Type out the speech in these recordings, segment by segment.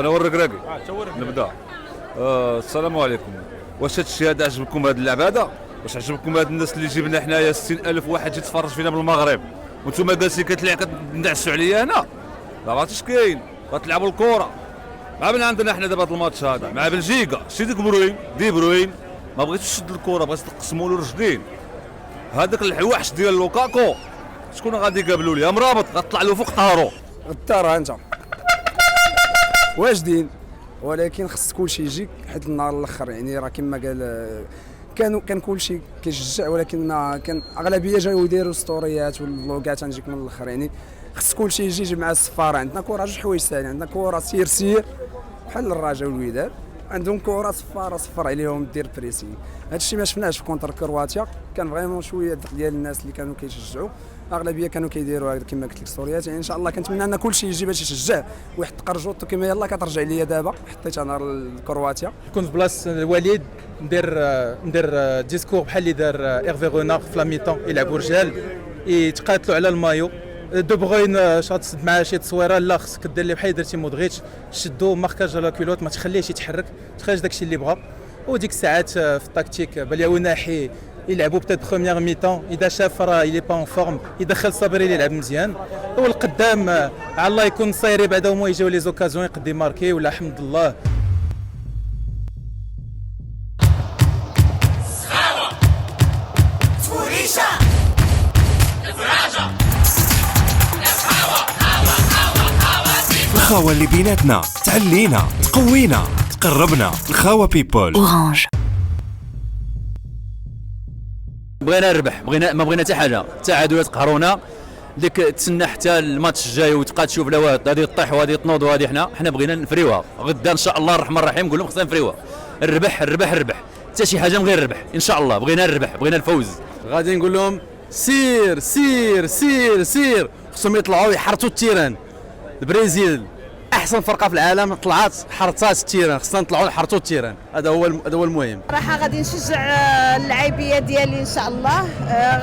انا والركراكي نبدا. السلام عليكم. واش هذا الشيء هذا عجبكم هذا اللعب هذا؟ واش عجبكم هاد الناس اللي جبنا حنايا 60,000 واحد يتفرج فينا بالمغرب وانتم جالسين كتندعسوا عليا انا؟ لا عرفتي اش كاين؟ غتلعبوا الكره مع من عندنا حنا دابا هذا الماتش هذا مع بلجيكا. شتي دي بروين ما بغيتوش تشد الكره، بغيت تقسموا له رجلين. هذاك الوحش ديال لوكاكو شكون غادي يقابلوا ليه؟ مرابط غتطلع له فوق طارو. غدارها انت واجدين، ولكن خص كلشي يجي حيت النهار الاخر يعني راه كما قال كان كلشي كيشجع، ولكن ما كان اغلبيه جاو يديروا ستوريات والفلوغات. غنجيك من الاخر يعني خص كلشي يجي مع الصفاره. عندنا كره جوج حوايج ساهلين، عندنا كره سير بحال الرجاء والوداد، عندهم كره صفر عليهم دير بريسين. هذا الشيء ما شفناهش في كونتر كرواتيا. كان فريمون شويه ديال الناس اللي كانوا كيشجعوا، اغلبيه كانوا كيديروا كما قلت لك ستوريات. يعني ان شاء الله كنتمنى ان كلشي يجي باش يشجع ويحط قرجوطو كما يلاه كترجع ليا دابا. حطيت انا كرواتيا كنت بلاص الوليد ندير ديسكور بحال اللي دار ايرفي رونار في لاميطون. يلعبوا رجال يتقاتلوا على المايو. دو بروين شاتصد معاه شي تصويره، لا خصك دير ليه بحال درتي مودريتش، شدو ماركاج على كيلوت، ما تخليهش يتحرك، تخرج داكشي اللي بغا. وديك الساعات في التكتيك بلياو ناحي يلعبوا بتات بروميير ميطون، اذا شاف راه يلي با اون فورم يدخل صابري اللي يلعب مزيان، والقدام على الله يكون صايري بعدا هما يجيو لي زوكازيون يقدي ماركي ولا حمد الله. الخاوة اللي بيناتنا تعلينا تقوينا تقربنا. الخاوة بيبول اورانج. بغينا نربح، ما بغينا حتى حاجه. التعادلات قهرونا، ديك تسنى حتى الماتش الجاي وتبقى تشوف لوات هذه تطيح وهذه تنوض وهذه حنا بغينا نفريوها غدا ان شاء الله الرحمن الرحيم. نقول لهم خصنا نفريوها. الربح حتى شي حاجه من غير الربح ان شاء الله. بغينا الربح، بغينا الفوز. غادي نقول لهم سير خصهم يطلعوا يحرطوا التيران. البرازيل احسن فرقه في العالم، طلعت حرطات التيران، خصنا نطلعوا نحرطوا التيران. هذا هو المهم. راح غادي نشجع اللاعبيه ديالي ان شاء الله.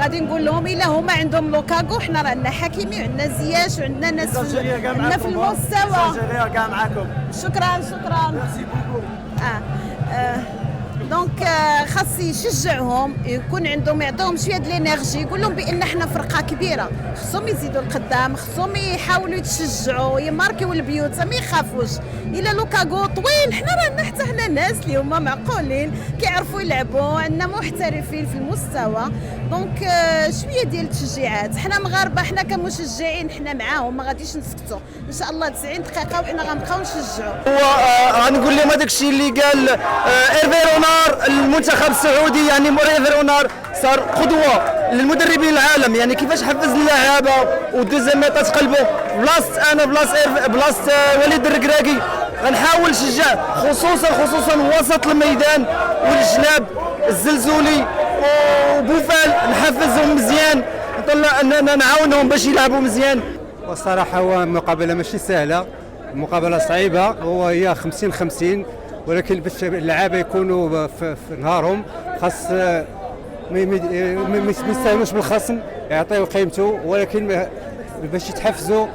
غادي نقول لهم الا هما عندهم لوكاغو، حنا رانا حكيمي وعندنا زياش وعندنا ناس عندنا في المستوى. كاع معكم. شكرا دونك خاص يشجعهم، يكون عندهم يعطيهم شويه د الانرجي، يقول لهم بان احنا فرقه كبيره، خصهم يزيدوا القدام، خصهم يحاولوا يتشجعوا يماركيو البيوت، ما يخافوش. الا لوكاغو طويل، حنا رانا حتى حنا ناس اللي هما معقولين كيعرفوا يلعبوا، عندنا محترفين في المستوى. دونك شويه ديال التشجيعات. حنا مغاربه، حنا كمشجعين حنا معاهم، ما غاديش نسكتوا ان شاء الله. 90 دقيقه وحنا غنبقاو نشجعوا. غنقول لهم هذاك الشيء اللي قال ايرفي رونار. المنتخب السعودي يعني ايرفي رونار صار قدوه للمدربين العالم، يعني كيفاش حفز اللعابه ودوزيام ميطا تقلبوا. انا بلاصه وليد الركراكي غنحاول نشجع خصوصا وسط الميدان والجناب الزلزولي وبوفال، نحفزهم مزيان، نعاونهم باش يلعبوا مزيان. والصراحه هو مقابله ماشي سهله، مقابله صعيبه، وهي 50-50، ولكن باش اللعابه يكونوا في نهارهم خاص ما يستهونوش بالخصم، يعطيو قيمته، ولكن باش يتحفزوا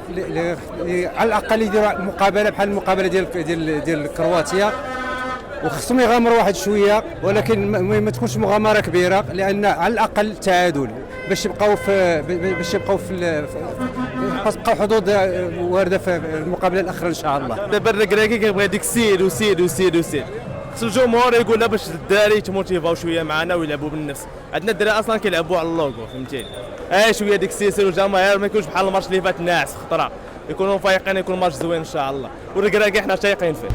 على الاقل يديروا مقابله بحال المقابله ديال كرواتيا، وخصهم يغامروا واحد شويه، ولكن ما تكونش مغامره كبيره، لان على الاقل تعادل باش يبقاو حظوظ وارده في المقابله الاخرى ان شاء الله. دابا الركراكي كيبغي يديك سير. خص الجمهور يقول لنا باش الدراري يتموتيفاو شويه معنا ويلعبوا بالنفس. عندنا الدراري اصلا كيلعبوا على اللوغو، فهمتيني؟ شويه ديك السير والجماهير ما يكونش بحال الماتش اللي فات ناعس خطره، يكونوا فايقين، يكون ماتش زوين ان شاء الله. والركراكي حنا شايقين فيه.